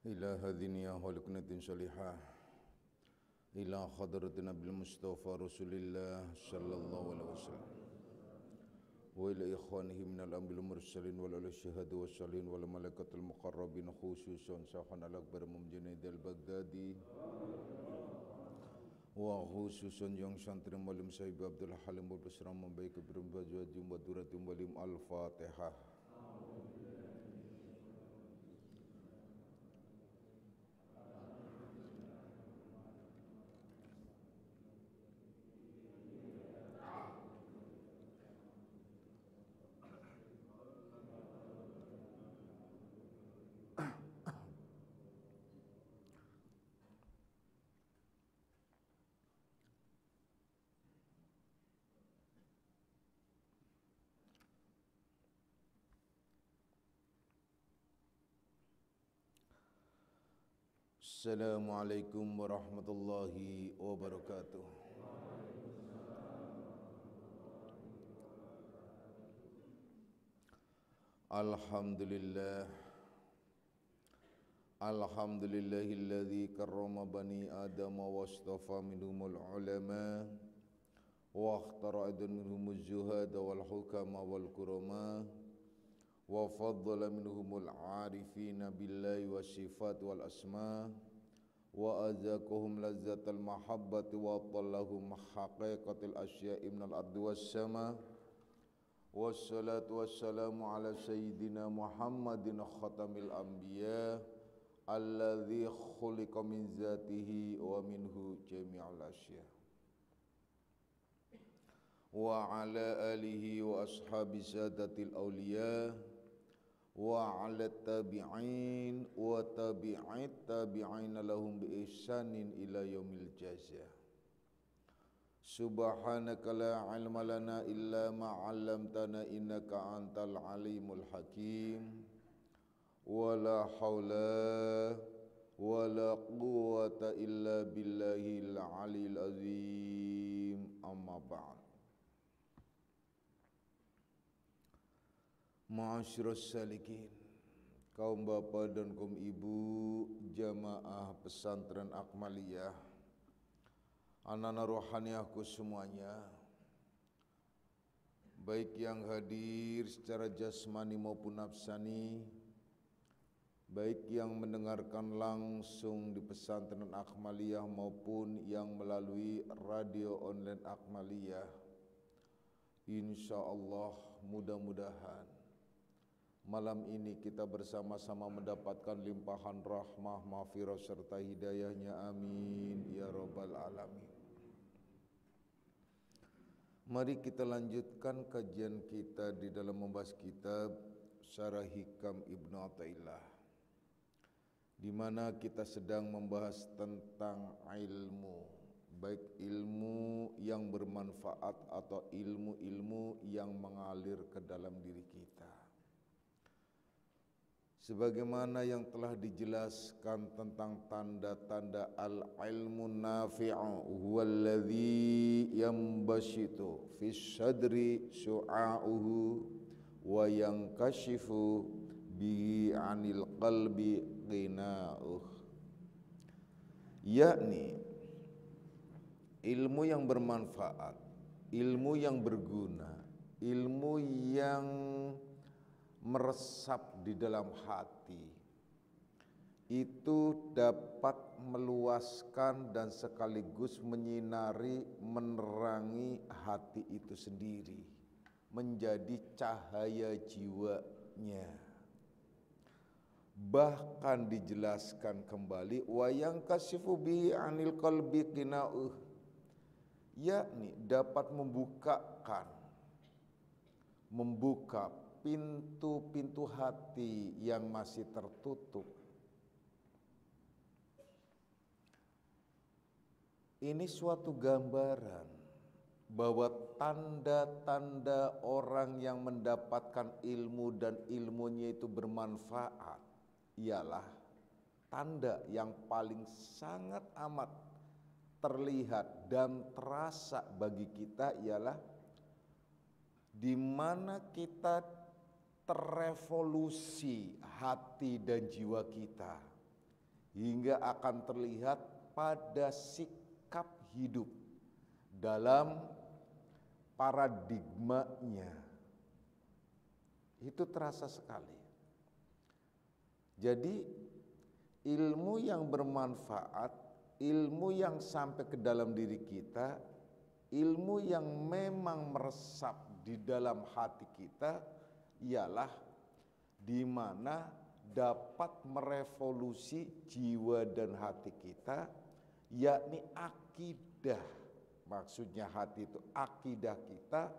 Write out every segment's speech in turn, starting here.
إلى هذه النية ولكنة صالحة إلى حضرة نبي المصطفى رسول الله صلى الله عليه وسلم وإلى إخوانه من الأنبياء المرسلين والشهداء والصالحين والملائكة المقربين خصوصا شيخنا الأكبر Junaid al-Baghdadi wa khususan yang santri malim Sahib Abdul Halim bersama membaik keberuntungan wa duratum walim al-Fatihah. Assalamualaikum warahmatullahi wabarakatuh. Alhamdulillah Alhamdulillahilladzi karrama bani Adam wa astafa minhumul ulama wa akhtara minhumuz zuhada wal hukama wal kurama wa faddala minhumul arifina billahi wa sifat wal asma wa azaqahum lazzatal mahabbati wa tallahum haqiqatil asya'i minal ardi was sama wassalatu wassalamu ala sayyidina Muhammadin khatamil anbiya alladzi khuliqa min zatihi wa minhu jami'ul asya wa ala alihi wa ashabi sadatil awliya wa ala tabi'in wa tabi'it tabi'in lahum bi ihsanin ila yaumil jazaa. Subhanaka la ilma lana illa ma 'allamtana innaka antal alimul hakim. Wa la haula wa la quwwata illa billahil aliyil azim. Amma ba'd. Ma'asyiras salikin, kaum bapak dan kaum ibu jamaah pesantren Akmaliyah, anak-anak rohaniahku semuanya, baik yang hadir secara jasmani maupun nafsani, baik yang mendengarkan langsung di pesantren Akmaliyah maupun yang melalui radio online Akmaliyah. Insyaallah mudah-mudahan malam ini kita bersama-sama mendapatkan limpahan rahmah, maghfirah serta hidayahnya. Amin ya rabbal alamin. Mari kita lanjutkan kajian kita di dalam membahas kitab Syarah Hikam Ibnu Athaillah, di mana kita sedang membahas tentang ilmu, baik ilmu yang bermanfaat atau ilmu-ilmu yang mengalir ke dalam diri kita. Sebagaimana yang telah dijelaskan tentang tanda-tanda al-ilmu nafi'u huwallazi yambashitu fis sadri su'a'uhu wa yankashifu bihi 'anil qalbi qina'uh, yakni ilmu yang bermanfaat, ilmu yang berguna, ilmu yang meresap di dalam hati, itu dapat meluaskan dan sekaligus menyinari, menerangi hati itu sendiri, menjadi cahaya jiwanya. Bahkan dijelaskan kembali wa yankashifu bihi 'anil qalbi qina'uh, yakni dapat membuka pintu-pintu hati yang masih tertutup. Ini suatu gambaran bahwa tanda-tanda orang yang mendapatkan ilmu dan ilmunya itu bermanfaat ialah tanda yang paling sangat amat terlihat dan terasa bagi kita ialah di mana kita terevolusi hati dan jiwa kita hingga akan terlihat pada sikap hidup dalam paradigmanya. Itu terasa sekali. Jadi ilmu yang bermanfaat, ilmu yang sampai ke dalam diri kita, ilmu yang memang meresap di dalam hati kita ialah di mana dapat merevolusi jiwa dan hati kita, yakni akidah. Maksudnya hati itu akidah kita,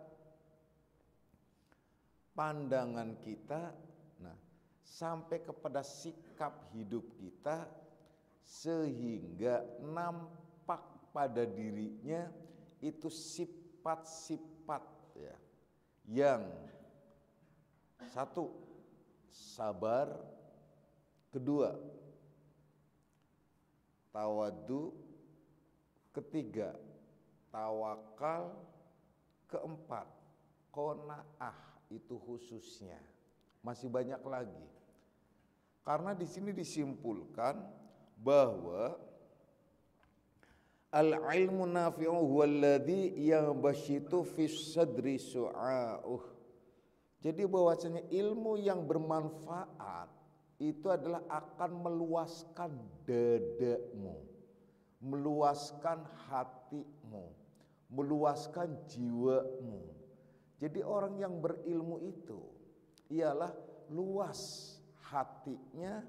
pandangan kita, sampai kepada sikap hidup kita, sehingga nampak pada dirinya itu sifat-sifat ya, yang satu sabar, kedua tawadhu, ketiga tawakal, keempat qanaah, itu khususnya. Masih banyak lagi. Karena di sini disimpulkan bahwa al-ilmu nafi'u huwallazi yabashitu fis sadri su'a'uh. Jadi bahwasanya ilmu yang bermanfaat itu adalah akan meluaskan dadamu, meluaskan hatimu, meluaskan jiwamu. Jadi orang yang berilmu itu ialah luas hatinya,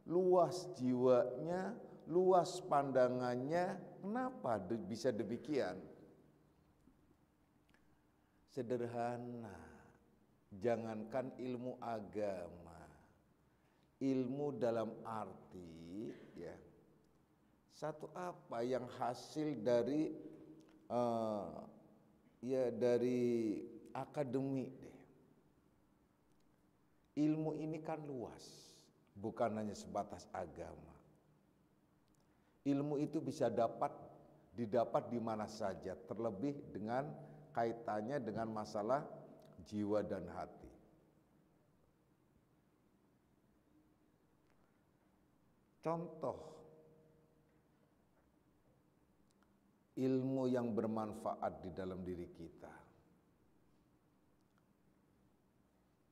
luas jiwanya, luas pandangannya. Kenapa bisa demikian? Sederhana. Jangankan ilmu agama, ilmu dalam arti ya, satu apa yang hasil dari dari akademik deh. Ilmu ini kan luas, bukan hanya sebatas agama. Ilmu itu bisa didapat di mana saja, terlebih dengan kaitannya dengan masalah jiwa dan hati. Contoh ilmu yang bermanfaat di dalam diri kita.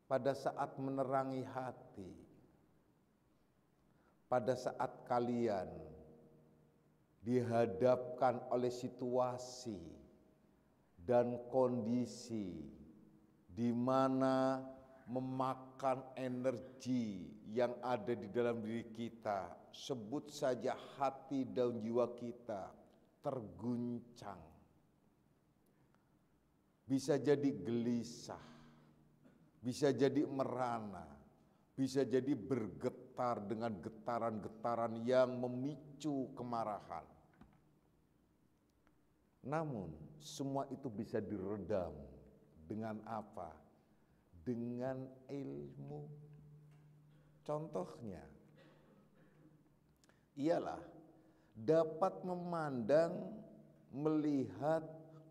Pada saat menerangi hati, pada saat kalian dihadapkan oleh situasi dan kondisi di mana memakan energi yang ada di dalam diri kita, sebut saja hati dan jiwa kita terguncang, bisa jadi gelisah, bisa jadi merana, bisa jadi bergetar dengan getaran-getaran yang memicu kemarahan. Namun semua itu bisa diredam dengan apa? Dengan ilmu. Contohnya ialah dapat memandang, melihat,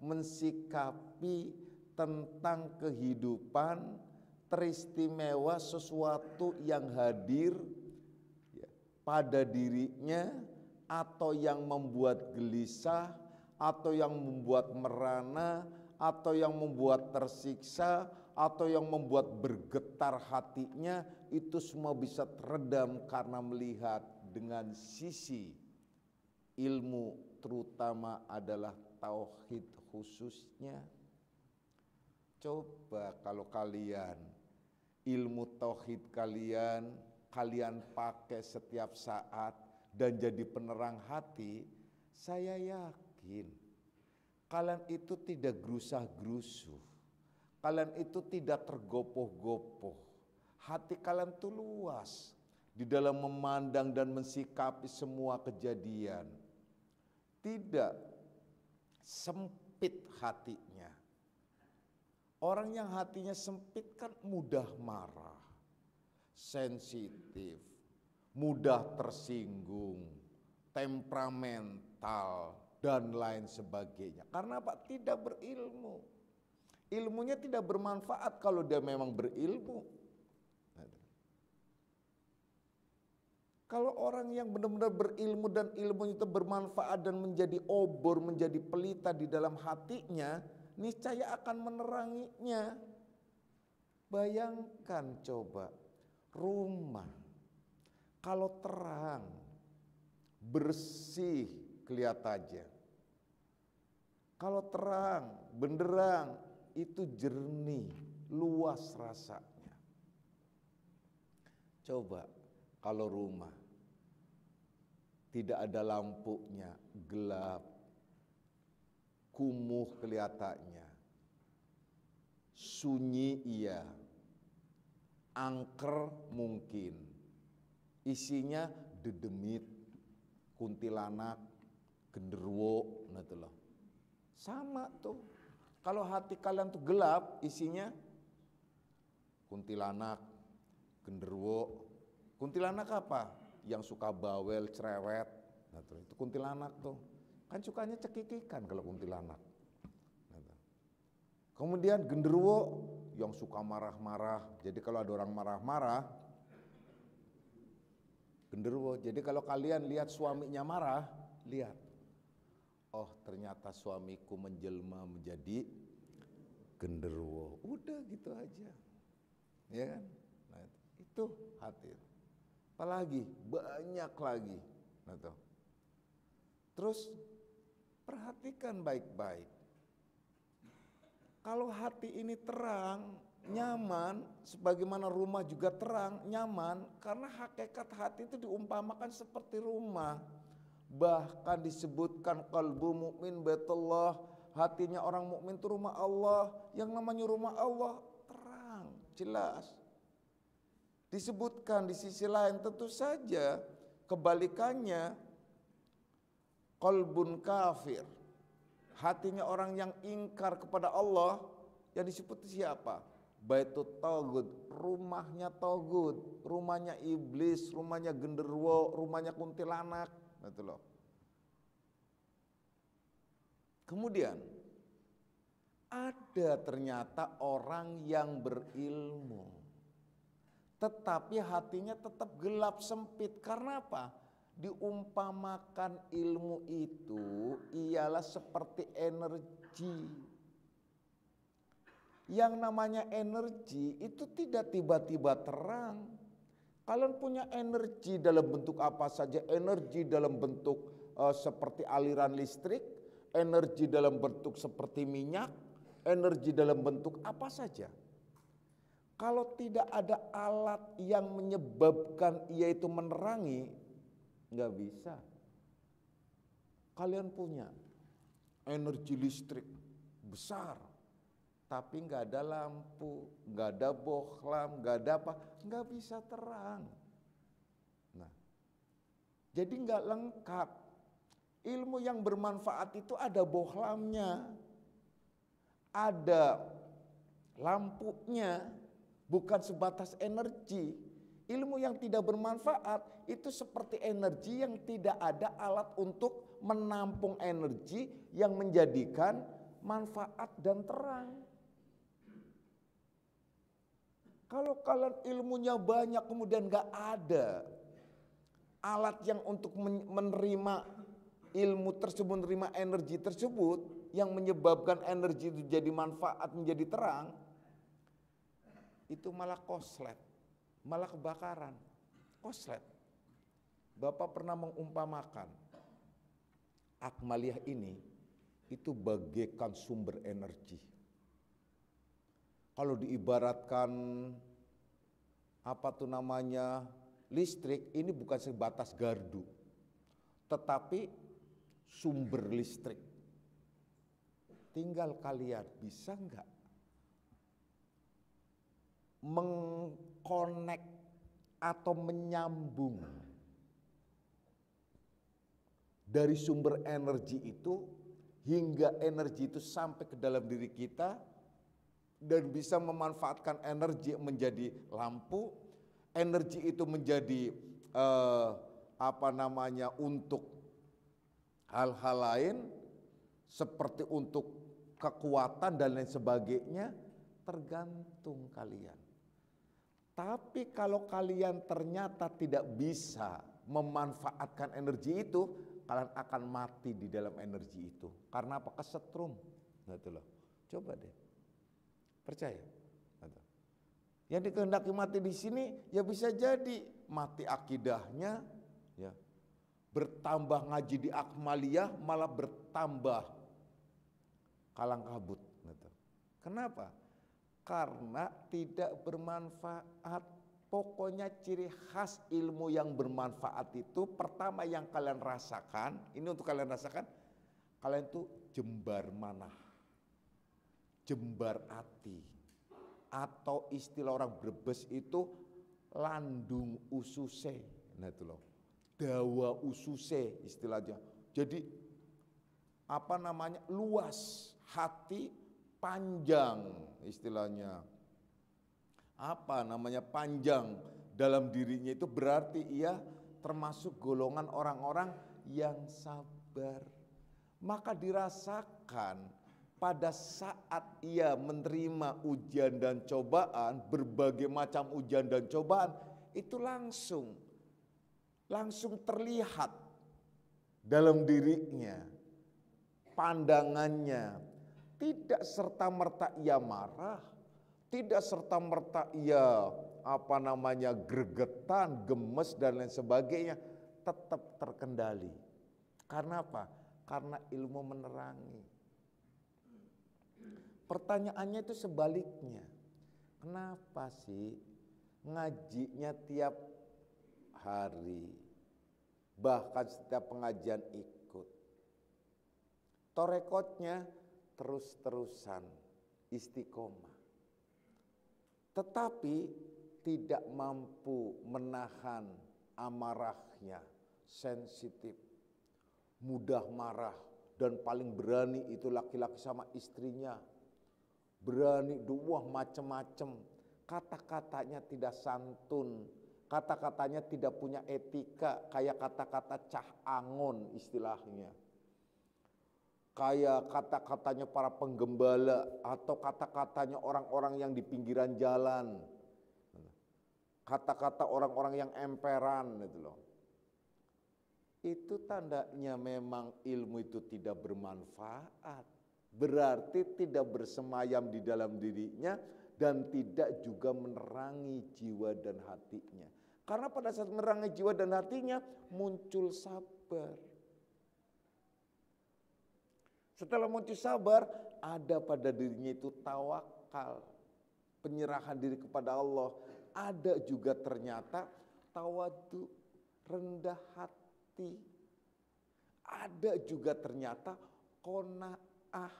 mensikapi tentang kehidupan teristimewa sesuatu yang hadir ya, pada dirinya, atau yang membuat gelisah, atau yang membuat merana, atau yang membuat tersiksa, atau yang membuat bergetar hatinya. Itu semua bisa teredam karena melihat dengan sisi ilmu, terutama adalah tauhid khususnya. Coba kalau kalian ilmu tauhid kalian pakai setiap saat dan jadi penerang hati, saya yakin kalian itu tidak gerusah-gerusuh, kalian itu tidak tergopoh-gopoh, hati kalian itu luas di dalam memandang dan mensikapi semua kejadian, tidak sempit hatinya. Orang yang hatinya sempit kan mudah marah, sensitif, mudah tersinggung, temperamental, dan lain sebagainya. Karena apa? Tidak berilmu. Ilmunya tidak bermanfaat kalau dia memang berilmu. Kalau orang yang benar-benar berilmu dan ilmu itu bermanfaat dan menjadi obor, menjadi pelita di dalam hatinya, niscaya akan meneranginya. Bayangkan coba, rumah kalau terang, bersih kelihatannya. Kalau terang, benderang, itu jernih, luas rasanya. Coba kalau rumah tidak ada lampunya, gelap, kumuh kelihatannya, sunyi iya, angker mungkin, isinya dedemit, kuntilanak, genderuwo, nah itu loh. Sama tuh, kalau hati kalian tuh gelap, isinya kuntilanak, genderuwo. Kuntilanak apa? Yang suka bawel, cerewet, nah tuh, itu kuntilanak tuh. Kan sukanya cekikikan kalau kuntilanak. Kemudian genderuwo yang suka marah-marah. Jadi kalau ada orang marah-marah, genderuwo. Jadi kalau kalian lihat suaminya marah, lihat. Oh, ternyata suamiku menjelma menjadi genderuwo. Udah gitu aja. Ya kan? Nah, itu hati. Apalagi banyak lagi. Nah, tuh. Terus perhatikan baik-baik. Kalau hati ini terang, nyaman, sebagaimana rumah juga terang, nyaman, karena hakikat hati itu diumpamakan seperti rumah. Bahkan disebutkan qalbu mukmin baitullah, hatinya orang mukmin itu rumah Allah. Yang namanya rumah Allah terang, jelas. Disebutkan di sisi lain tentu saja kebalikannya, qalbun kafir, hatinya orang yang ingkar kepada Allah, yang disebut siapa? Baitut Taghut, rumahnya Taghut, rumahnya iblis, rumahnya genderuwo, rumahnya kuntilanak, gitu loh. Kemudian ada ternyata orang yang berilmu, tetapi hatinya tetap gelap sempit. Karena apa? Diumpamakan ilmu itu ialah seperti energi. Yang namanya energi itu tidak tiba-tiba terang. Kalian punya energi dalam bentuk apa saja, energi dalam bentuk seperti aliran listrik, energi dalam bentuk seperti minyak, energi dalam bentuk apa saja. Kalau tidak ada alat yang menyebabkan ia itu menerangi, nggak bisa. Kalian punya energi listrik besar, tapi nggak ada lampu, nggak ada bohlam, nggak ada apa, nggak bisa terang. Nah, jadi nggak lengkap. Ilmu yang bermanfaat itu ada bohlamnya, ada lampunya, bukan sebatas energi. Ilmu yang tidak bermanfaat itu seperti energi yang tidak ada alat untuk menampung energi yang menjadikan manfaat dan terang. Kalau kalian ilmunya banyak kemudian gak ada alat yang untuk menerima ilmu tersebut, menerima energi tersebut yang menyebabkan energi itu jadi manfaat, menjadi terang, itu malah koslet, malah kebakaran, koslet. Bapak pernah mengumpamakan Akmaliyah ini itu bagaikan sumber energi. Kalau diibaratkan apa tuh namanya listrik, ini bukan sebatas gardu, tetapi sumber listrik. Tinggal kalian bisa enggak mengkonek atau menyambung dari sumber energi itu hingga energi itu sampai ke dalam diri kita dan bisa memanfaatkan energi menjadi lampu, energi itu menjadi untuk hal-hal lain seperti untuk kekuatan dan lain sebagainya, tergantung kalian. Tapi kalau kalian ternyata tidak bisa memanfaatkan energi itu, kalian akan mati di dalam energi itu. Karena apa? Kesetrum. Gitu loh. Coba deh. Percaya. Gitu. Yang dikehendaki mati di sini ya bisa jadi mati akidahnya, ya. Bertambah ngaji di Akmaliyah malah bertambah kalang kabut. Gitu. Kenapa? Karena tidak bermanfaat. Pokoknya ciri khas ilmu yang bermanfaat itu pertama yang kalian rasakan, ini untuk kalian rasakan, kalian tuh jembar manah, jembar hati, atau istilah orang Brebes itu landung ususe, nah itu loh, dawa ususe istilahnya. Jadi apa namanya, luas hati, panjang istilahnya. Apa namanya, panjang dalam dirinya itu berarti ia termasuk golongan orang-orang yang sabar. Maka dirasakan pada saat ia menerima ujian dan cobaan, berbagai macam ujian dan cobaan, itu langsung terlihat dalam dirinya, pandangannya. Tidak serta-merta ia marah, tidak serta-merta ia gregetan, gemes dan lain sebagainya, tetap terkendali. Karena apa? Karena ilmu menerangi. Pertanyaannya itu sebaliknya. Kenapa sih ngajinya tiap hari, bahkan setiap pengajian ikut, torekotnya terus-terusan, istiqomah, tetapi tidak mampu menahan amarahnya, sensitif, mudah marah, dan paling berani itu laki-laki sama istrinya. Berani duah macam-macam, kata-katanya tidak santun, kata-katanya tidak punya etika, kayak kata-kata cah angon istilahnya. Kayak kata-katanya para penggembala atau kata-katanya orang-orang yang di pinggiran jalan. Kata-kata orang-orang yang emperan gitu loh. Itu tandanya memang ilmu itu tidak bermanfaat. Berarti tidak bersemayam di dalam dirinya dan tidak juga menerangi jiwa dan hatinya. Karena pada saat menerangi jiwa dan hatinya muncul sabar. Setelah muncul sabar, ada pada dirinya itu tawakal, penyerahan diri kepada Allah. Ada juga ternyata tawadu, rendah hati. Ada juga ternyata qanaah,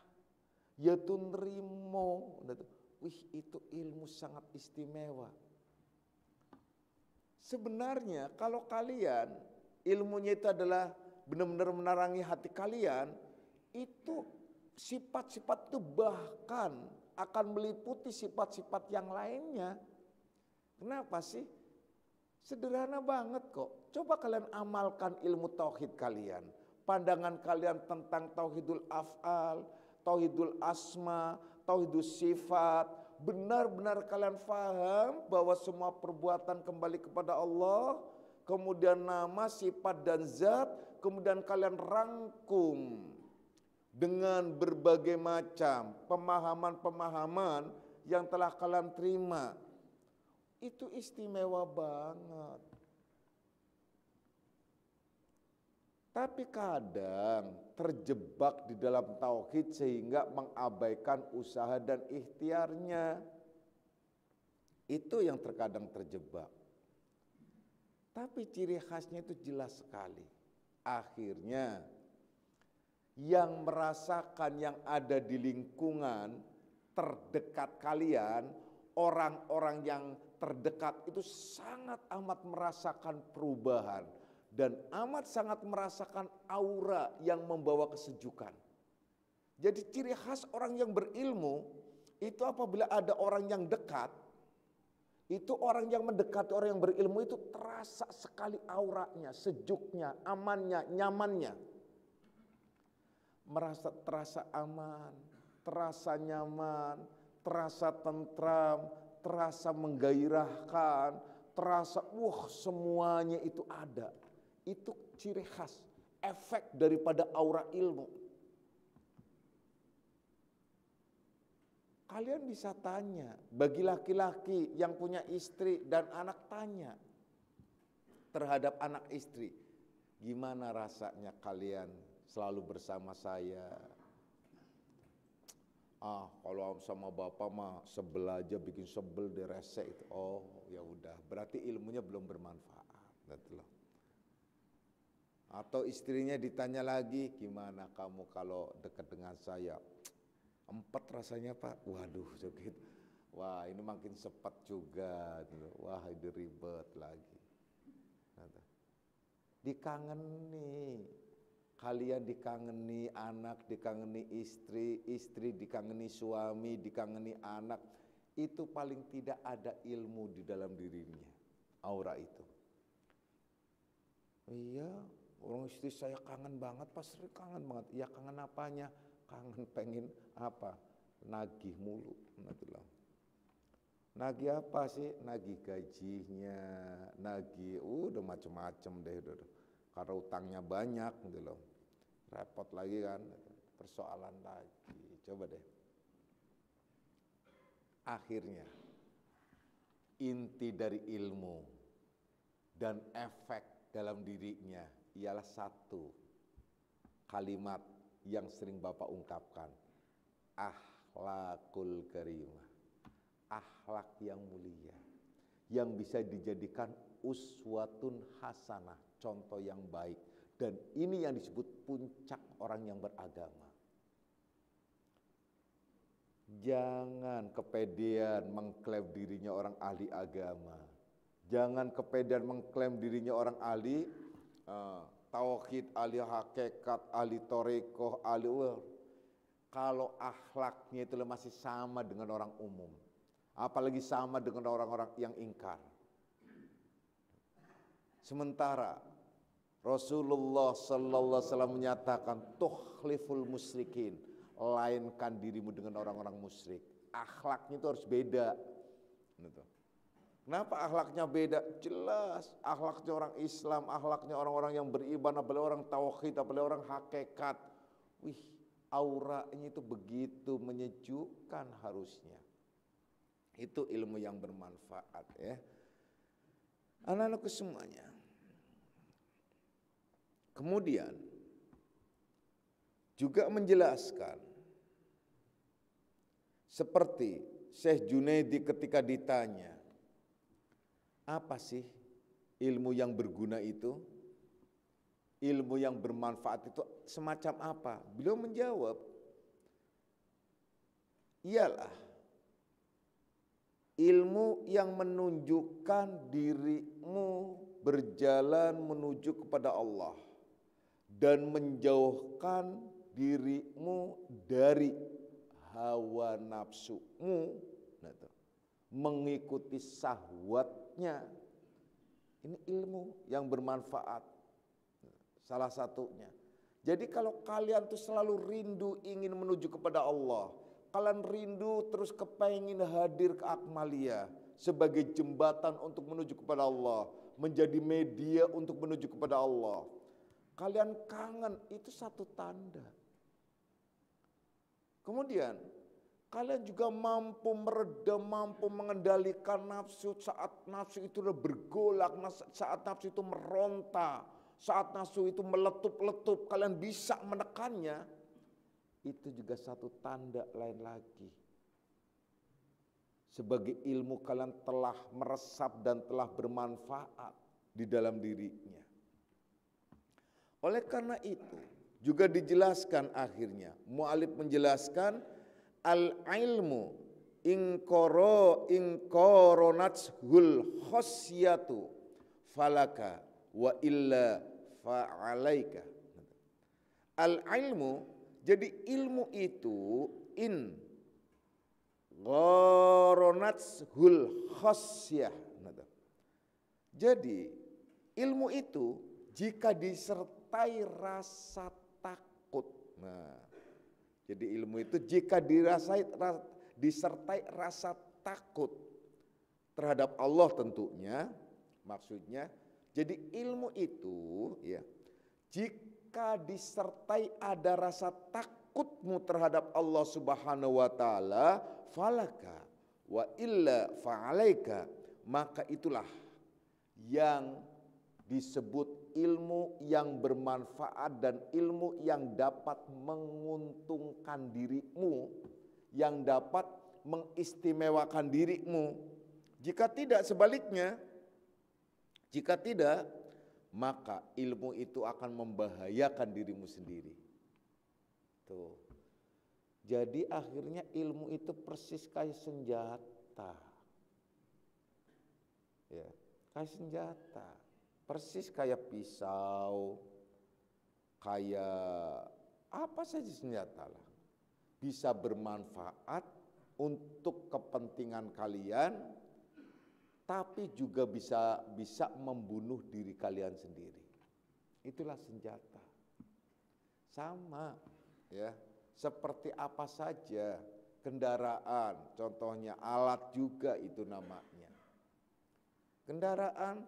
yaitu nerimo. Wih, itu ilmu sangat istimewa. Sebenarnya kalau kalian ilmunya itu adalah benar-benar menerangi hati kalian, itu sifat-sifat itu bahkan akan meliputi sifat-sifat yang lainnya. Kenapa sih? Sederhana banget kok. Coba kalian amalkan ilmu tauhid kalian. Pandangan kalian tentang tauhidul af'al, tauhidul asma, tauhidul sifat. Benar-benar kalian faham bahwa semua perbuatan kembali kepada Allah. Kemudian nama, sifat dan zat. Kemudian kalian rangkum dengan berbagai macam pemahaman-pemahaman yang telah kalian terima. Itu istimewa banget. Tapi kadang terjebak di dalam tauhid sehingga mengabaikan usaha dan ikhtiarnya. Itu yang terkadang terjebak. Tapi ciri khasnya itu jelas sekali. Akhirnya yang merasakan yang ada di lingkungan terdekat kalian, orang-orang yang terdekat itu sangat amat merasakan perubahan dan amat sangat merasakan aura yang membawa kesejukan. Jadi ciri khas orang yang berilmu itu apabila ada orang yang dekat, itu orang yang mendekati orang yang berilmu itu terasa sekali auranya, sejuknya, amannya, nyamannya. Terasa aman, terasa nyaman, terasa tentram, terasa menggairahkan, terasa semuanya itu ada. Itu ciri khas, efek daripada aura ilmu. Kalian bisa tanya, bagi laki-laki yang punya istri dan anak, tanya terhadap anak istri, gimana rasanya kalian selalu bersama saya? Kalau sama bapak mah sebel aja, bikin sebel, direse itu. Oh ya udah, berarti ilmunya belum bermanfaat, gitu loh. Atau istrinya ditanya lagi, gimana kamu kalau dekat dengan saya? Empet rasanya Pak, waduh sakit. Wah ini makin sepet juga, gitu. Wah ini ribet lagi. Dikangeni, kalian dikangeni anak, dikangeni istri, istri dikangeni suami, dikangeni anak. Itu paling tidak ada ilmu di dalam dirinya, aura itu. Iya, orang istri saya kangen banget, Pak Sri kangen banget. Ya kangen apanya? Kangen pengen apa? Nagih mulu. Nagih apa sih? Nagih gajinya, nagih udah macem-macem deh. Karena utangnya banyak gitu loh. Repot lagi kan, persoalan lagi. Coba deh. Akhirnya, inti dari ilmu dan efek dalam dirinya ialah satu kalimat yang sering Bapak ungkapkan, akhlakul karimah, akhlak yang mulia, yang bisa dijadikan uswatun hasanah, contoh yang baik. Dan ini yang disebut puncak orang yang beragama. Jangan kepedean mengklaim dirinya orang ahli agama. Jangan kepedean mengklaim dirinya orang ahli tauhid, ahli hakikat, ahli torekoh, ahli kalau akhlaknya itu masih sama dengan orang umum, apalagi sama dengan orang-orang yang ingkar. Sementara Rasulullah sallallahu alaihi wasallam menyatakan tukhliful musyrikin, lainkan dirimu dengan orang-orang musyrik. Akhlaknya itu harus beda. Kenapa akhlaknya beda? Jelas, akhlaknya orang Islam, akhlaknya orang-orang yang beriman, apalagi orang tauhid, apalagi orang hakikat. Wih, auranya itu begitu menyejukkan harusnya. Itu ilmu yang bermanfaat ya. Anak-anakku semuanya. Kemudian juga menjelaskan seperti Syekh Junaidi ketika ditanya, apa sih ilmu yang berguna itu? Ilmu yang bermanfaat itu semacam apa? Beliau menjawab, ialah ilmu yang menunjukkan dirimu berjalan menuju kepada Allah dan menjauhkan dirimu dari hawa nafsumu, mengikuti syahwatnya. Ini ilmu yang bermanfaat, salah satunya. Jadi kalau kalian tuh selalu rindu ingin menuju kepada Allah, kalian rindu terus kepengin hadir ke Akmalia sebagai jembatan untuk menuju kepada Allah, menjadi media untuk menuju kepada Allah. Kalian kangen, itu satu tanda. Kemudian kalian juga mampu meredam, mampu mengendalikan nafsu saat nafsu itu udah bergolak, saat nafsu itu meronta, saat nafsu itu meletup-letup, kalian bisa menekannya. Itu juga satu tanda lain lagi. Sebagai ilmu kalian telah meresap dan telah bermanfaat di dalam dirinya. Oleh karena itu, juga dijelaskan akhirnya, mu'alif menjelaskan, al-ilmu inkoronatshul khosyatu falaka wa illa fa'alaika. Al-ilmu, jadi ilmu itu koronatshul khosyah. Jadi ilmu itu jika disertai rasa takut. Nah, jadi ilmu itu jika disertai rasa takut terhadap Allah tentunya, maksudnya Jadi ilmu itu ya, jika disertai ada rasa takutmu terhadap Allah Subhanahu wa taala, falaka wa illa fa'alaika, maka itulah yang disebut ilmu yang bermanfaat dan ilmu yang dapat menguntungkan dirimu, yang dapat mengistimewakan dirimu. Jika tidak sebaliknya, jika tidak, maka ilmu itu akan membahayakan dirimu sendiri. Tuh. Jadi akhirnya ilmu itu persis kayak senjata. Ya, kayak senjata. Persis kayak pisau, kayak apa saja senjata lah. Bisa bermanfaat untuk kepentingan kalian, tapi juga bisa membunuh diri kalian sendiri. Itulah senjata. Sama ya, seperti apa saja kendaraan, contohnya alat juga itu namanya. Kendaraan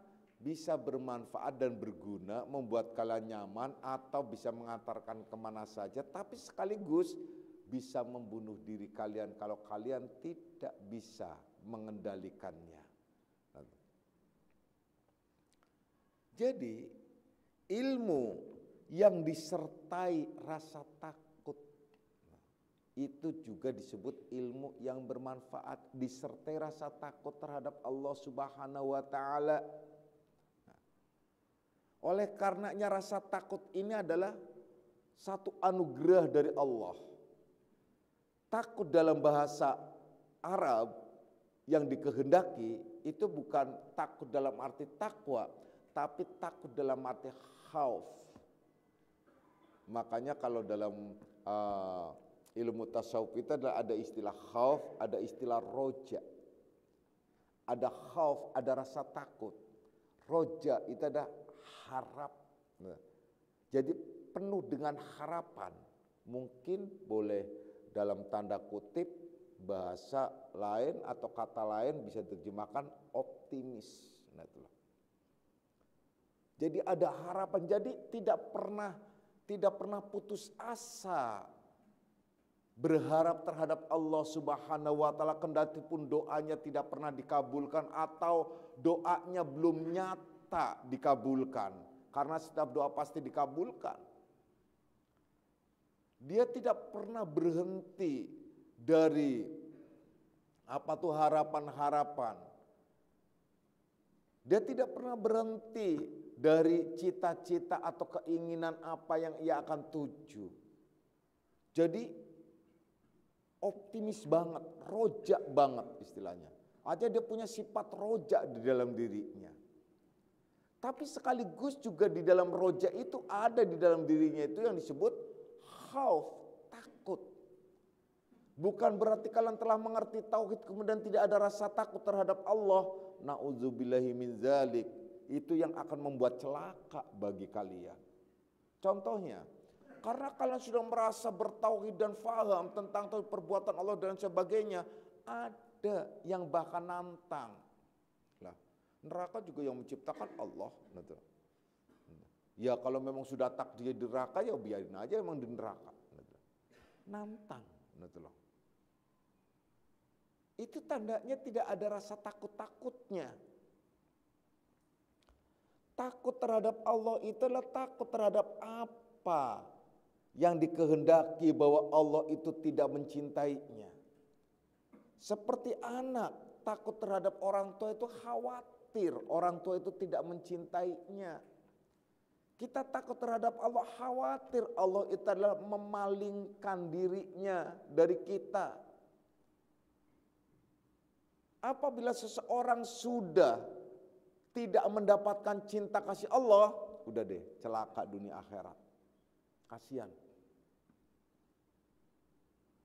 bisa bermanfaat dan berguna, membuat kalian nyaman atau bisa mengantarkan kemana saja, tapi sekaligus bisa membunuh diri kalian kalau kalian tidak bisa mengendalikannya. Jadi ilmu yang disertai rasa takut itu juga disebut ilmu yang bermanfaat, disertai rasa takut terhadap Allah Subhanahu wa taala. Oleh karenanya rasa takut ini adalah satu anugerah dari Allah. Takut dalam bahasa Arab yang dikehendaki itu bukan takut dalam arti takwa, tapi takut dalam arti khauf. Makanya kalau dalam ilmu tasawuf itu ada istilah khauf, ada istilah roja. Ada khauf, ada rasa takut. Roja itu ada harap. Jadi penuh dengan harapan. Mungkin boleh dalam tanda kutip bahasa lain atau kata lain bisa diterjemahkan optimis. Nah, itulah. Jadi ada harapan, jadi tidak pernah putus asa berharap terhadap Allah Subhanahu wa taala, kendati pun doanya tidak pernah dikabulkan atau doanya belum nyata dikabulkan, karena setiap doa pasti dikabulkan. Dia tidak pernah berhenti dari harapan-harapan. Dia tidak pernah berhenti dari cita-cita atau keinginan apa yang ia akan tuju. Jadi optimis banget, rojak banget istilahnya. Aja dia punya sifat rojak di dalam dirinya. Tapi sekaligus juga di dalam rojak itu ada di dalam dirinya itu yang disebut khauf, takut. Bukan berarti kalian telah mengerti tauhid kemudian tidak ada rasa takut terhadap Allah. Na'udzubillahi min zalik. Itu yang akan membuat celaka bagi kalian. Contohnya, karena kalian sudah merasa bertauhid dan faham tentang tauhid perbuatan Allah dan sebagainya, ada yang bahkan nantang. Lah, neraka juga yang menciptakan Allah. Ya kalau memang sudah takdir di neraka ya biarin aja memang di neraka. Nantang. Itu tandanya tidak ada rasa takut-takutnya. Takut terhadap Allah itu adalah takut terhadap apa yang dikehendaki bahwa Allah itu tidak mencintainya. Seperti anak takut terhadap orang tua itu khawatir orang tua itu tidak mencintainya. Kita takut terhadap Allah, khawatir Allah itu adalah memalingkan dirinya dari kita. Apabila seseorang sudah tidak mendapatkan cinta kasih Allah, udah deh celaka dunia akhirat. Kasihan.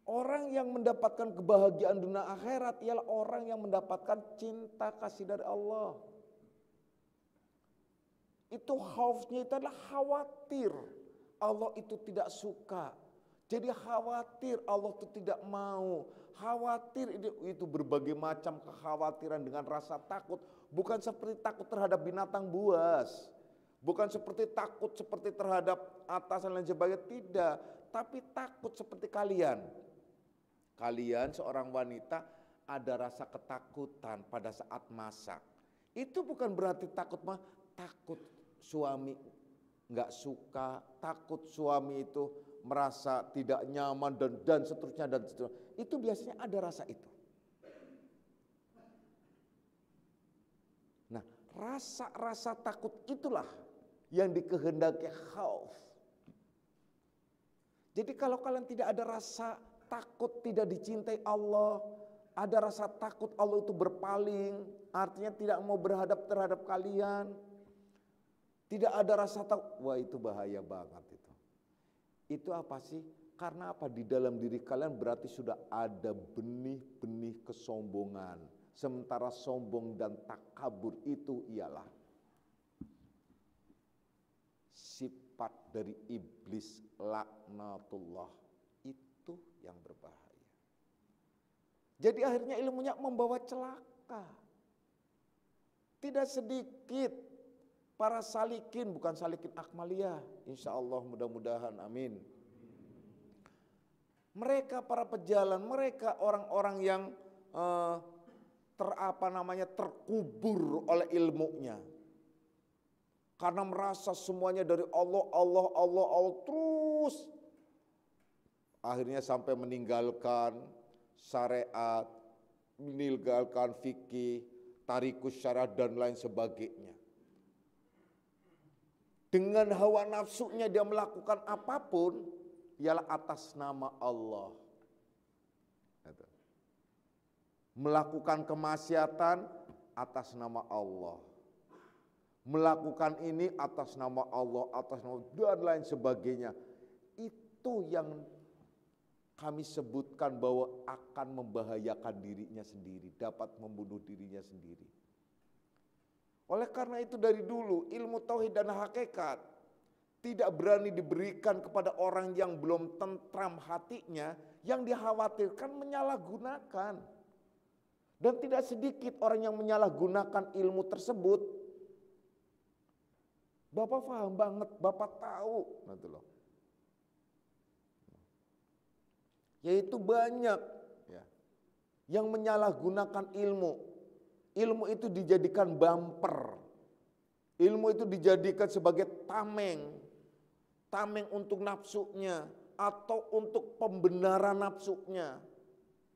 Orang yang mendapatkan kebahagiaan dunia akhirat ialah orang yang mendapatkan cinta kasih dari Allah. Itu khaufnya itu adalah khawatir Allah itu tidak suka, Jadi khawatir Allah itu tidak mau. Khawatir itu berbagai macam kekhawatiran dengan rasa takut. Bukan seperti takut terhadap binatang buas. Bukan seperti takut seperti terhadap atasan dan lain sebagainya. Tidak. Tapi takut seperti kalian. Kalian seorang wanita ada rasa ketakutan pada saat masak. Itu bukan berarti takut suami nggak suka, takut suami itu merasa tidak nyaman dan seterusnya dan seterusnya. Itu biasanya ada rasa itu. Nah, rasa takut itulah yang dikehendaki khauf. Jadi kalau kalian tidak ada rasa takut tidak dicintai Allah, ada rasa takut Allah itu berpaling, artinya tidak mau berhadap terhadap kalian. Tidak ada rasa takut, wah itu bahaya banget itu. Itu apa sih? Karena apa? Di dalam diri kalian berarti sudah ada benih-benih kesombongan. Sementara sombong dan takabur itu ialah sifat dari iblis laknatullah. Itu yang berbahaya. Jadi akhirnya ilmunya membawa celaka. Tidak sedikit para salikin, bukan salikin akmaliyah, insya Allah mudah-mudahan, amin. Mereka para pejalan, mereka orang-orang yang terkubur oleh ilmunya. Karena merasa semuanya dari Allah terus. Akhirnya sampai meninggalkan syariat, meninggalkan fikih, tarikus syariat dan lain sebagainya. Dengan hawa nafsunya dia melakukan apapun, ialah atas nama Allah. Melakukan kemaksiatan atas nama Allah. Melakukan ini atas nama Allah, atas nama dan lain sebagainya. Itu yang kami sebutkan bahwa akan membahayakan dirinya sendiri, dapat membunuh dirinya sendiri. Oleh karena itu dari dulu ilmu tauhid dan hakikat tidak berani diberikan kepada orang yang belum tentram hatinya, yang dikhawatirkan menyalahgunakan. Dan tidak sedikit orang yang menyalahgunakan ilmu tersebut. Bapak paham banget, Bapak tahu. Nanti loh. Yaitu banyak ya, yang menyalahgunakan ilmu. Ilmu itu dijadikan bumper. Ilmu itu dijadikan sebagai tameng. Tameng untuk nafsunya atau untuk pembenaran nafsunya.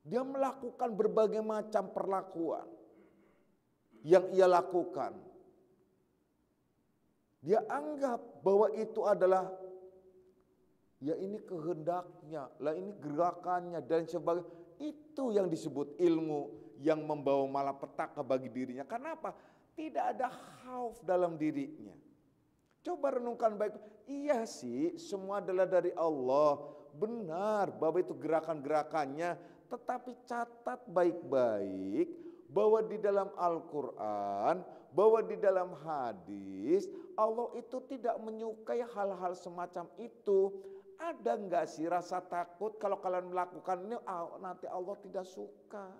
Dia melakukan berbagai macam perlakuan yang ia lakukan. Dia anggap bahwa itu adalah ya ini kehendaknya, lah ini gerakannya dan sebagainya. Itu yang disebut ilmu yang membawa malapetaka bagi dirinya. Karena apa? Tidak ada khauf dalam dirinya. Coba renungkan baik. Iya sih, semua adalah dari Allah. Benar bahwa itu gerakan-gerakannya. Tetapi catat baik-baik bahwa di dalam Al-Quran, bahwa di dalam hadis, Allah itu tidak menyukai hal-hal semacam itu. Ada enggak sih rasa takut kalau kalian melakukan ini nanti Allah tidak suka?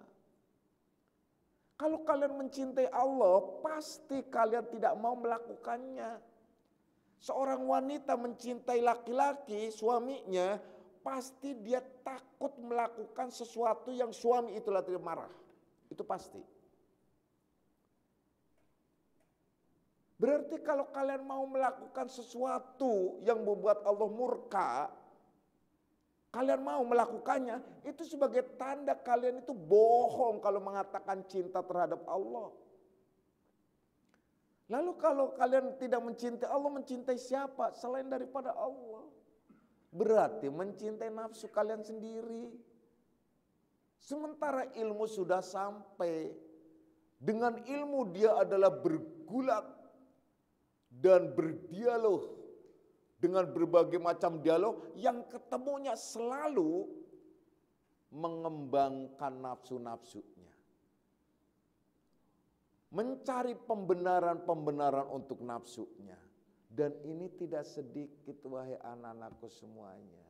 Kalau kalian mencintai Allah, pasti kalian tidak mau melakukannya. Seorang wanita mencintai laki-laki, suaminya, pasti dia takut melakukan sesuatu yang suami itulah tidak marah. Itu pasti. Berarti kalau kalian mau melakukan sesuatu yang membuat Allah murka, kalian mau melakukannya, itu sebagai tanda kalian itu bohong kalau mengatakan cinta terhadap Allah. Lalu kalau kalian tidak mencintai Allah, mencintai siapa selain daripada Allah? Berarti mencintai nafsu kalian sendiri. Sementara ilmu sudah sampai. Dengan ilmu dia adalah bergulat dan berdialog dengan berbagai macam dialog yang ketemunya selalu mengembangkan nafsu-nafsunya. Mencari pembenaran-pembenaran untuk nafsunya. Dan ini tidak sedikit wahai anak-anakku semuanya.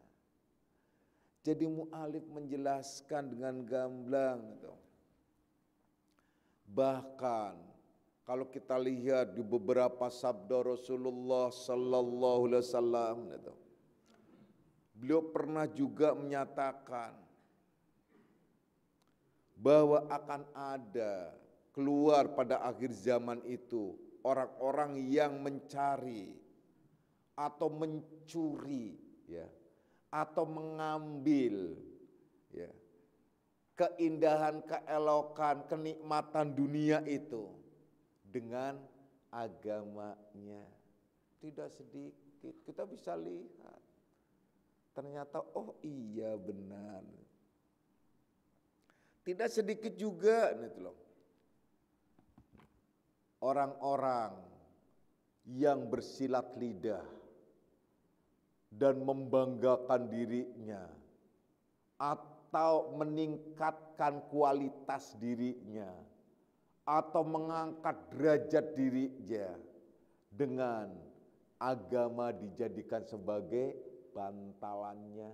Jadi mu'alif menjelaskan dengan gamblang gitu. Bahkan kalau kita lihat di beberapa sabda Rasulullah sallallahu alaihi wasallam gitu, beliau pernah juga menyatakan bahwa akan ada keluar pada akhir zaman itu orang-orang yang mencari atau mencuri ya, atau mengambil ya, keindahan, keelokan, kenikmatan dunia itu dengan agamanya. Tidak sedikit, kita bisa lihat. Ternyata oh iya benar. Tidak sedikit juga gitu loh. Orang-orang yang bersilat lidah dan membanggakan dirinya atau meningkatkan kualitas dirinya atau mengangkat derajat dirinya dengan agama dijadikan sebagai bantalannya.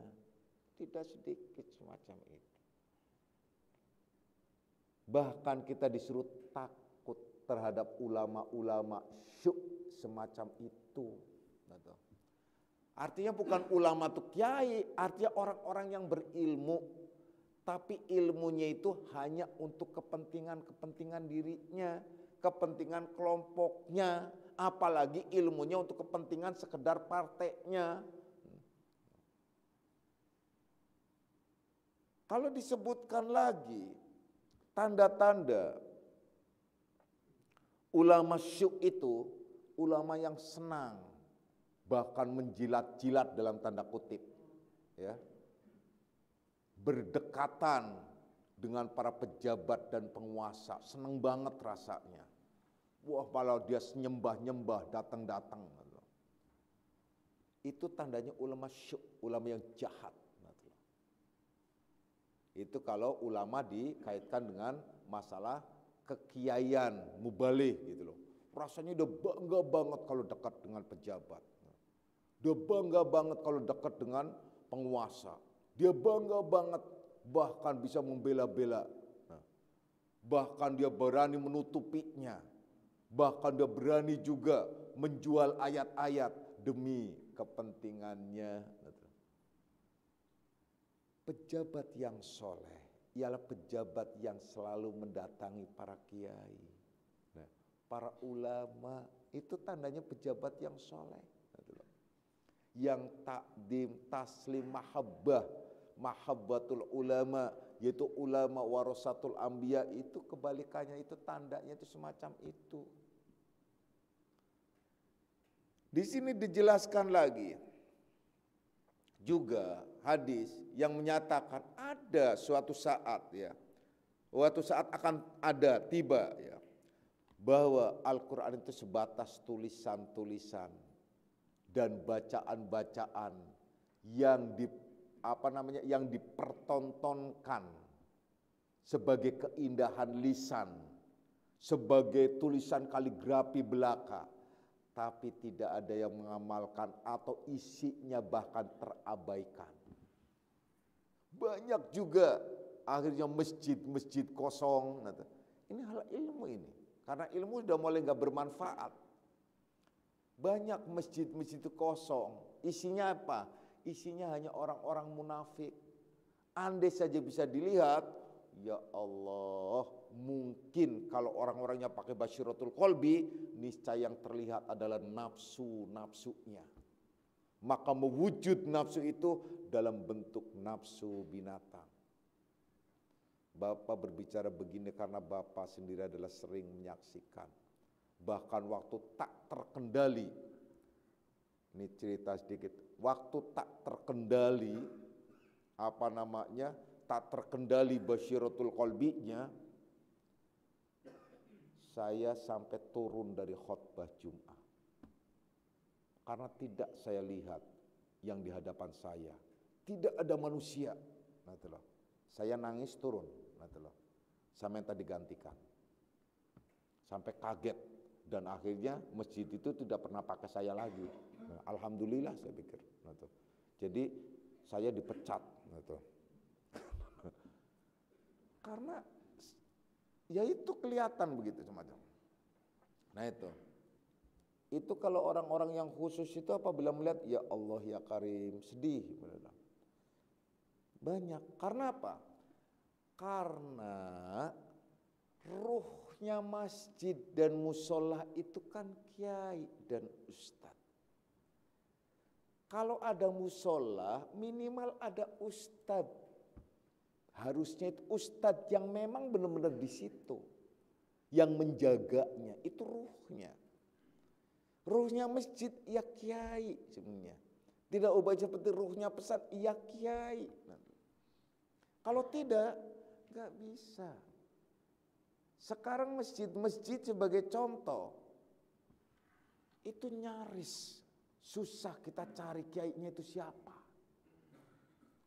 Tidak sedikit semacam itu. Bahkan kita disuruh takut terhadap ulama-ulama syuk semacam itu. Artinya bukan ulama itu kiai, artinya orang-orang yang berilmu, tapi ilmunya itu hanya untuk kepentingan dirinya, kepentingan kelompoknya, apalagi ilmunya untuk kepentingan sekedar partainya. Kalau disebutkan lagi tanda-tanda ulama syuk itu, ulama yang senang bahkan menjilat-jilat dalam tanda kutip, ya, berdekatan dengan para pejabat dan penguasa, senang banget rasanya. Wah, kalau dia nyembah-nyembah, datang-datang, itu tandanya ulama syuk, ulama yang jahat. Itu kalau ulama dikaitkan dengan masalah kekiaian, mubalih gitu loh. Rasanya udah bangga banget kalau dekat dengan pejabat. Dia bangga banget kalau dekat dengan penguasa. Dia bangga banget bahkan bisa membela-bela. Bahkan dia berani menutupinya. Bahkan dia berani juga menjual ayat-ayat demi kepentingannya. Pejabat yang soleh ialah pejabat yang selalu mendatangi para kiai. Nah, para ulama itu tandanya pejabat yang soleh. Yang takdim, taslim, mahabbatul ulama, yaitu ulama warasatul anbiya, itu kebalikannya, itu tandanya itu semacam itu. Di sini dijelaskan lagi juga hadis yang menyatakan ada suatu saat ya, suatu saat akan ada tiba ya, bahwa Al-Quran itu sebatas tulisan-tulisan dan bacaan-bacaan yang yang dipertontonkan sebagai keindahan lisan, sebagai tulisan kaligrafi belaka, tapi tidak ada yang mengamalkan atau isinya bahkan terabaikan. Banyak juga akhirnya masjid-masjid kosong. Ini hal ilmu ini, karena ilmu sudah mulai nggak bermanfaat. Banyak masjid-masjid itu kosong. Isinya apa? Isinya hanya orang-orang munafik. Andai saja bisa dilihat, ya Allah, mungkin kalau orang-orangnya pakai basyiratul qalbi, niscaya yang terlihat adalah nafsu-nafsunya. Maka mewujud nafsu itu dalam bentuk nafsu binatang. Bapak berbicara begini karena Bapak sendiri adalah sering menyaksikan. Bahkan waktu tak terkendali, ini cerita sedikit, waktu tak terkendali, tak terkendali basyiratul qalbinya, saya sampai turun dari khutbah Jum'ah. Karena tidak saya lihat yang di hadapan saya, tidak ada manusia. Saya nangis turun, sampai tadi digantikan, sampai kaget. Dan akhirnya masjid itu tidak pernah pakai saya lagi. Alhamdulillah saya pikir. Jadi saya dipecat. Gitu. Karena ya itu kelihatan begitu semacam. Nah itu kalau orang-orang yang khusus itu apabila melihat ya Allah ya Karim sedih. Banyak. Karena apa? Karena ruhnya masjid dan musola itu kan kiai dan ustadz. Kalau ada musola minimal ada ustadz. Harusnya itu ustadz yang memang benar-benar di situ. Yang menjaganya itu ruhnya. Ruhnya masjid ya kiai sebenarnya. Tidak ubah seperti ruhnya pesat ya kiai. Kalau tidak nggak bisa. Sekarang masjid-masjid sebagai contoh itu nyaris susah kita cari kiainya itu siapa.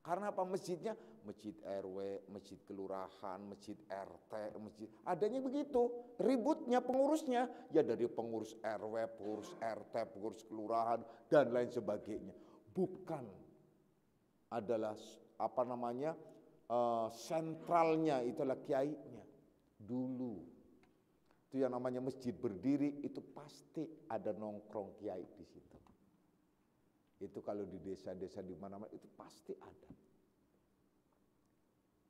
Karena apa masjidnya? Masjid RW, masjid kelurahan, masjid RT, masjid adanya begitu. Ributnya pengurusnya ya dari pengurus RW, pengurus RT, pengurus kelurahan dan lain sebagainya. Bukan adalah sentralnya itulah kiainya. Dulu itu yang namanya masjid berdiri itu pasti ada nongkrong kiai di situ. Itu kalau di desa-desa di mana-mana itu pasti ada.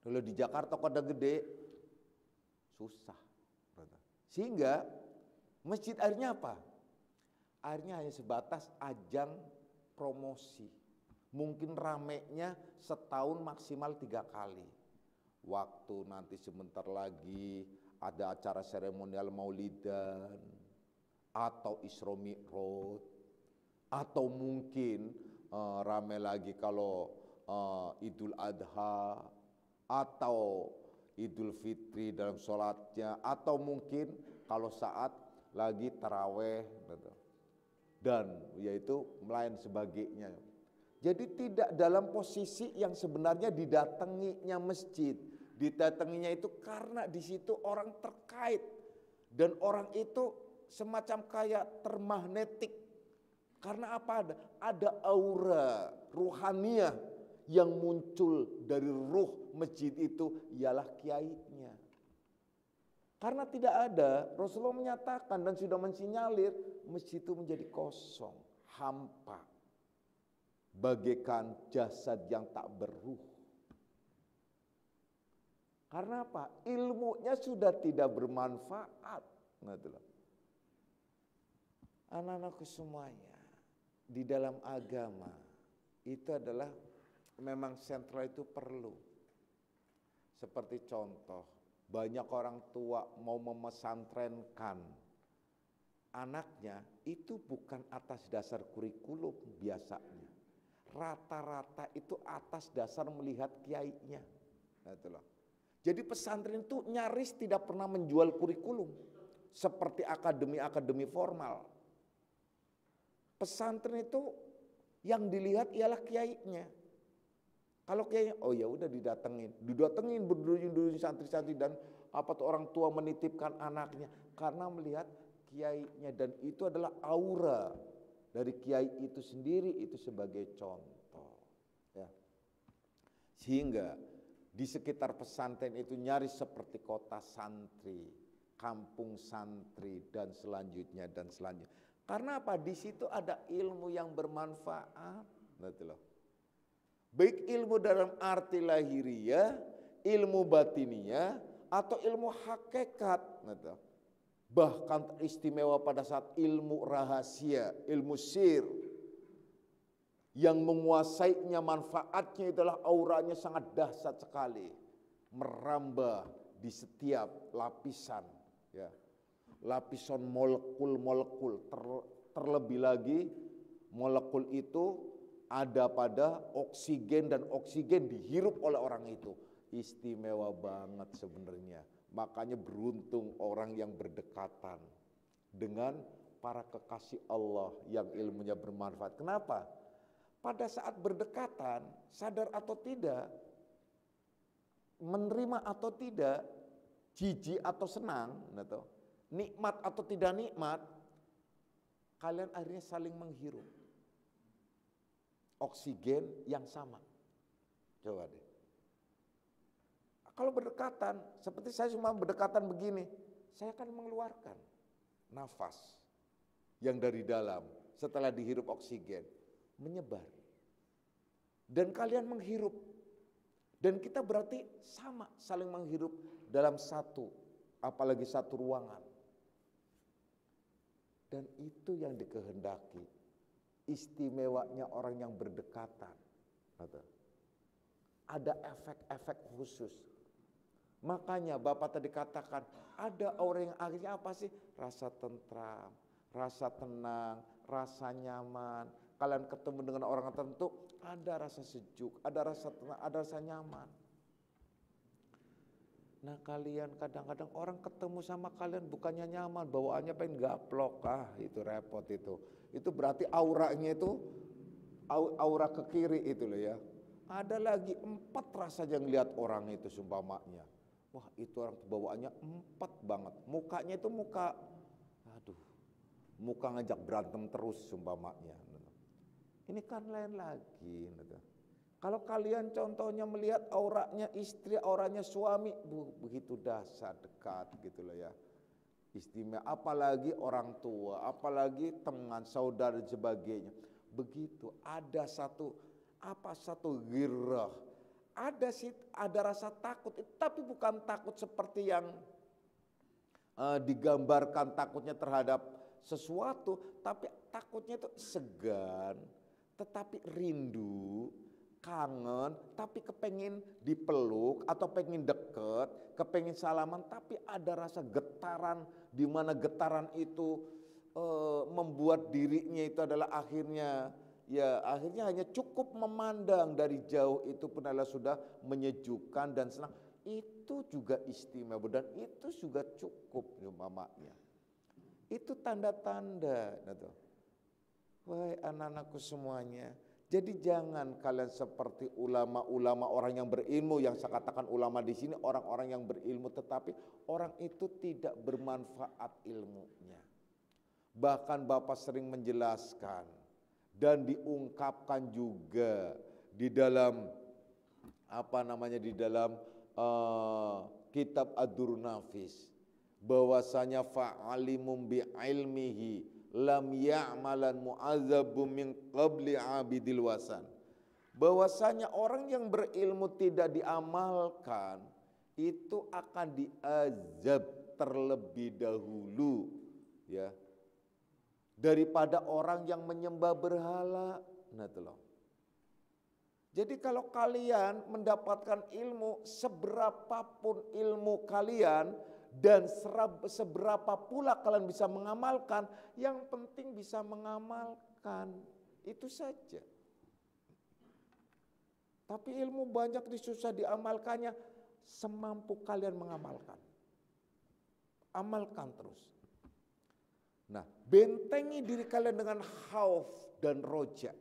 Kalau di Jakarta kota gede susah. Sehingga masjid akhirnya apa? Akhirnya hanya sebatas ajang promosi. Mungkin ramenya setahun maksimal 3 kali. Waktu nanti sebentar lagi ada acara seremonial Maulidan atau Isra Mi'raj atau mungkin rame lagi kalau Idul Adha atau Idul Fitri dalam sholatnya atau mungkin kalau saat lagi taraweh dan yaitu lain sebagainya. Jadi tidak dalam posisi yang sebenarnya didatanginya masjid. Didatanginya itu karena di situ orang terkait dan orang itu semacam kayak termagnetik. Karena apa? Ada aura ruhaniyah yang muncul dari ruh masjid itu ialah kiainya. Karena tidak ada, Rasulullah menyatakan dan sudah mensinyalir masjid itu menjadi kosong, hampa. Bagaikan jasad yang tak berruh. Karena apa? Ilmunya sudah tidak bermanfaat. Anak-anakku semuanya, di dalam agama itu adalah memang sentral itu perlu. Seperti contoh, banyak orang tua mau memesantrenkan anaknya itu bukan atas dasar kurikulum biasanya. Rata-rata itu atas dasar melihat kiainya. Jadi pesantren itu nyaris tidak pernah menjual kurikulum seperti akademi-akademi formal. Pesantren itu yang dilihat ialah kiainya. Kalau kiainya, oh ya udah didatengin berduyun-duyun santri-santri dan orang tua menitipkan anaknya karena melihat kiainya dan itu adalah aura dari kiai itu sendiri itu sebagai contoh. Ya. Sehingga di sekitar pesantren itu nyaris seperti kota santri, kampung santri dan selanjutnya. Karena apa? Di situ ada ilmu yang bermanfaat. Baik ilmu dalam arti lahiriah, ilmu batiniah, atau ilmu hakikat. Bahkan istimewa pada saat ilmu rahasia, ilmu sir. Yang menguasainya manfaatnya adalah auranya sangat dahsyat sekali. Merambah di setiap lapisan. Ya. Lapisan molekul-molekul. Terlebih lagi molekul itu ada pada oksigen dan oksigen dihirup oleh orang itu. Istimewa banget sebenarnya. Makanya beruntung orang yang berdekatan dengan para kekasih Allah yang ilmunya bermanfaat. Kenapa? Pada saat berdekatan, sadar atau tidak, menerima atau tidak, jijik atau senang, nikmat atau tidak nikmat, kalian akhirnya saling menghirup oksigen yang sama. Coba deh. Kalau berdekatan, seperti saya cuma berdekatan begini, saya akan mengeluarkan nafas yang dari dalam setelah dihirup oksigen, menyebar. Dan kalian menghirup. Dan kita berarti sama saling menghirup dalam satu, apalagi satu ruangan. Dan itu yang dikehendaki, istimewanya orang yang berdekatan. Ada efek-efek khusus. Makanya Bapak tadi katakan, ada orang yang akhirnya apa sih? Rasa tentram, rasa tenang, rasa nyaman. Kalian ketemu dengan orang tertentu, ada rasa sejuk, ada rasa tenang, ada rasa nyaman. Nah kalian kadang-kadang orang ketemu sama kalian bukannya nyaman, bawaannya pengen gaplok, itu repot itu. Itu berarti auranya itu, aura ke kiri itu loh ya. Ada lagi 4 rasa yang lihat orang itu sumpamanya. Wah itu orang bawaannya 4 banget. Mukanya itu muka ngajak berantem terus sumpamanya. Ini kan lain lagi. Kalau kalian contohnya melihat auranya istri, auranya suami, begitu dahsyat, dekat gitu loh ya. Istimewa, apalagi orang tua, apalagi teman, saudara dan sebagainya. Begitu, ada satu girah. Ada rasa takut, tapi bukan takut seperti yang digambarkan takutnya terhadap sesuatu, tapi takutnya itu segan, tetapi rindu, kangen, tapi kepengin dipeluk atau pengen deket, kepengin salaman, tapi ada rasa getaran, di mana getaran itu membuat dirinya itu adalah akhirnya hanya cukup memandang dari jauh itu pun adalah sudah menyejukkan dan senang. Itu juga istimewa dan itu juga cukup mamanya. Itu tanda-tanda. Wahai anak-anakku semuanya, jadi jangan kalian seperti ulama-ulama orang yang berilmu, yang saya katakan ulama di sini orang-orang yang berilmu, tetapi orang itu tidak bermanfaat ilmunya. Bahkan Bapak sering menjelaskan dan diungkapkan juga di dalam kitab Ad-Durrun Nafis, bahwasanya fa'alimum bi'ilmihi lam ya'malan mu'adzabum min qabli abidil wasan. Bahwasanya orang yang berilmu tidak diamalkan itu akan diazab terlebih dahulu ya daripada orang yang menyembah berhala. Nah itu loh. Jadi kalau kalian mendapatkan ilmu, seberapapun ilmu kalian dan seberapa pula kalian bisa mengamalkan, yang penting bisa mengamalkan, itu saja. Tapi ilmu banyak disusah diamalkannya, semampu kalian mengamalkan. Amalkan terus. Nah, bentengi diri kalian dengan khauf dan roja.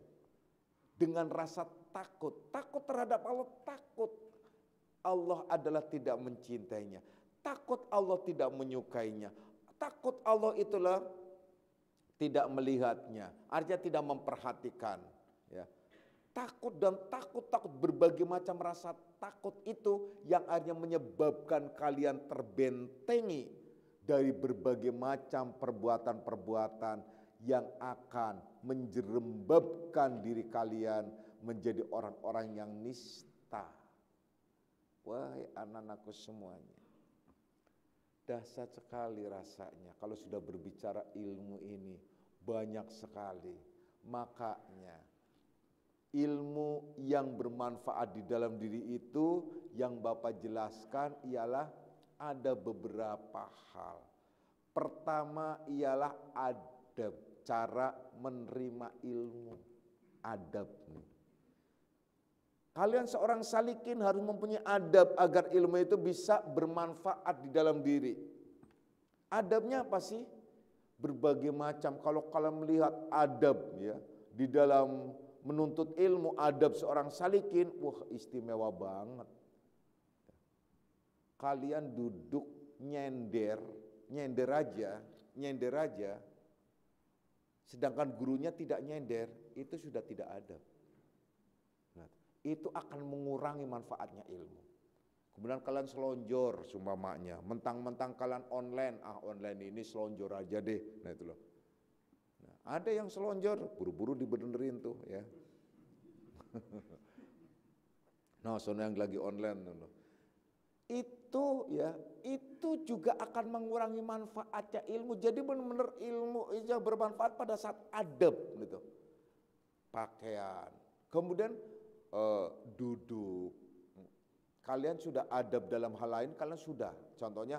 Dengan rasa takut terhadap Allah, takut Allah adalah tidak mencintainya, takut Allah tidak menyukainya, takut Allah itulah tidak melihatnya, artinya tidak memperhatikan ya. Takut dan takut berbagai macam rasa takut itu yang akhirnya menyebabkan kalian terbentengi dari berbagai macam perbuatan-perbuatan yang akan menjerembabkan diri kalian menjadi orang-orang yang nista. Wahai anak-anakku semuanya, dahsyat sekali rasanya kalau sudah berbicara ilmu ini, banyak sekali. Makanya ilmu yang bermanfaat di dalam diri itu yang Bapak jelaskan ialah ada beberapa hal. Pertama ialah adab, cara menerima ilmu, adab nih. Kalian seorang salikin harus mempunyai adab agar ilmu itu bisa bermanfaat di dalam diri. Adabnya apa sih? Berbagai macam. Kalau kalian melihat adab ya di dalam menuntut ilmu, adab seorang salikin, wah istimewa banget. Kalian duduk nyender aja, sedangkan gurunya tidak nyender, itu sudah tidak adab. Nah, itu akan mengurangi manfaatnya ilmu. Kemudian kalian selonjor sumpamanya, mentang-mentang kalian online, online ini selonjor aja deh. Nah itu loh. Nah, ada yang selonjor, buru-buru dibenerin tuh ya. Nah, soalnya yang lagi online itu ya, itu juga akan mengurangi manfaatnya ilmu. Jadi benar-benar ilmu itu bermanfaat pada saat adab gitu. Pakaian, kemudian duduk. Kalian sudah adab dalam hal lain, kalian sudah. Contohnya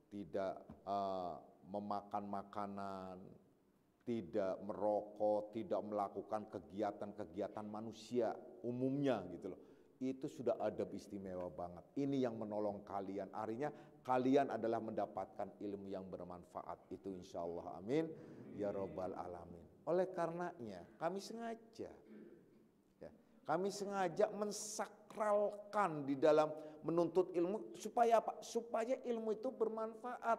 tidak memakan makanan, tidak merokok, tidak melakukan kegiatan-kegiatan manusia umumnya gitu loh. Itu sudah adab istimewa banget. Ini yang menolong kalian. Artinya kalian adalah mendapatkan ilmu yang bermanfaat. Itu insya Allah, amin ya robbal alamin. Oleh karenanya kami sengaja mensakralkan di dalam menuntut ilmu supaya apa? Supaya ilmu itu bermanfaat.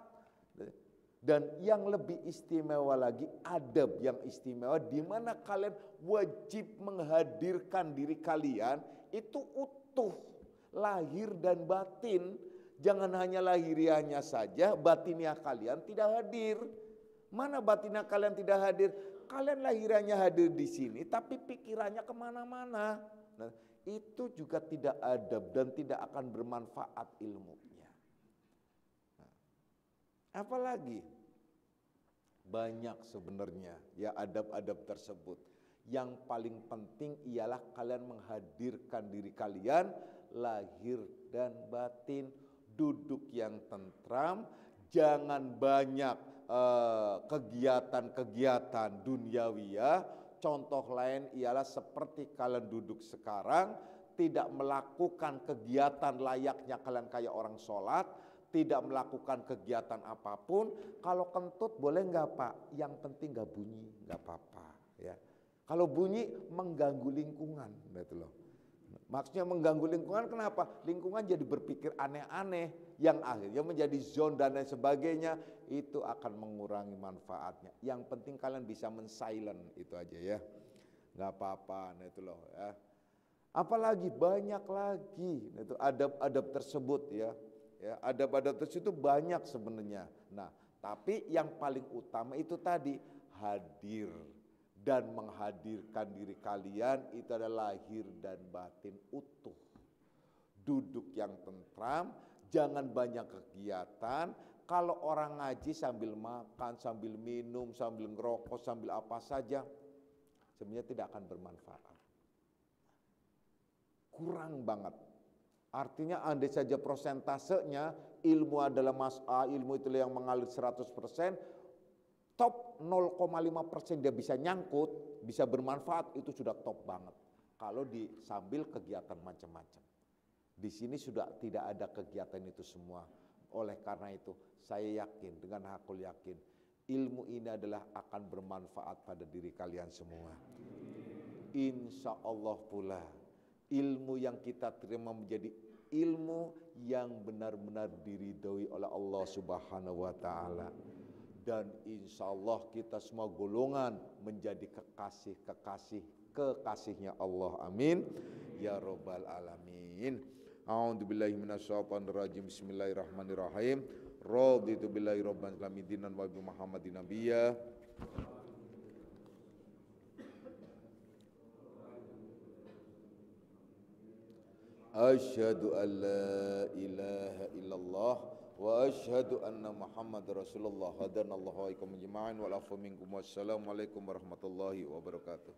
Dan yang lebih istimewa lagi, adab yang istimewa di mana kalian wajib menghadirkan diri kalian itu utuh, lahir dan batin. Jangan hanya lahiriahnya saja, batinnya kalian tidak hadir. Mana batinnya kalian tidak hadir? Kalian lahiriahnya hadir di sini, tapi pikirannya kemana-mana. Nah, itu juga tidak adab dan tidak akan bermanfaat ilmunya. Nah, apalagi banyak sebenarnya ya adab-adab tersebut. Yang paling penting ialah kalian menghadirkan diri kalian lahir dan batin, duduk yang tentram, jangan banyak kegiatan-kegiatan duniawiyah. Contoh lain ialah seperti kalian duduk sekarang, tidak melakukan kegiatan layaknya kalian kayak orang sholat, tidak melakukan kegiatan apapun. Kalau kentut boleh nggak Pak? Yang penting nggak bunyi, nggak apa-apa ya. Kalau bunyi mengganggu lingkungan, gitu loh. Maksudnya mengganggu lingkungan kenapa? Lingkungan jadi berpikir aneh-aneh yang akhirnya menjadi zone dan lain sebagainya. Itu akan mengurangi manfaatnya. Yang penting kalian bisa men-silent itu aja ya. Nggak apa-apa, nah itu loh ya. Apalagi banyak lagi itu adab-adab tersebut ya. Ya, adab-adab tersebut banyak sebenarnya. Nah, tapi yang paling utama itu tadi hadir dan menghadirkan diri kalian itu adalah lahir dan batin utuh. Duduk yang tentram, jangan banyak kegiatan. Kalau orang ngaji sambil makan, sambil minum, sambil ngerokok, sambil apa saja, sebenarnya tidak akan bermanfaat. Kurang banget. Artinya andai saja prosentasenya ilmu adalah ilmu itu yang mengalir 100%, top 0,5% dia bisa nyangkut, bisa bermanfaat, itu sudah top banget. Kalau sambil kegiatan macam-macam. Di sini sudah tidak ada kegiatan itu semua. Oleh karena itu saya yakin, dengan hakul yakin, ilmu ini adalah akan bermanfaat pada diri kalian semua. Insya Allah pula ilmu yang kita terima menjadi ilmu yang benar-benar diridhoi oleh Allah Subhanahu wa Ta'ala. Dan insya Allah kita semua golongan menjadi kekasihnya Allah. Amin ya robbal alamin. A'udzubillahi minasyaitonirrajim. Bismillahirrahmanirrahim. Raditu billahi rabban alamin dinan wa bi Muhammadin nabiyya. Asyhadu an la ilaha illallah wa asyhadu anna Muhammad Rasulullah. Hadanallahu wa iyyakum ajma'in wal afu minkum. Wassalamualaikum warahmatullahi wabarakatuh.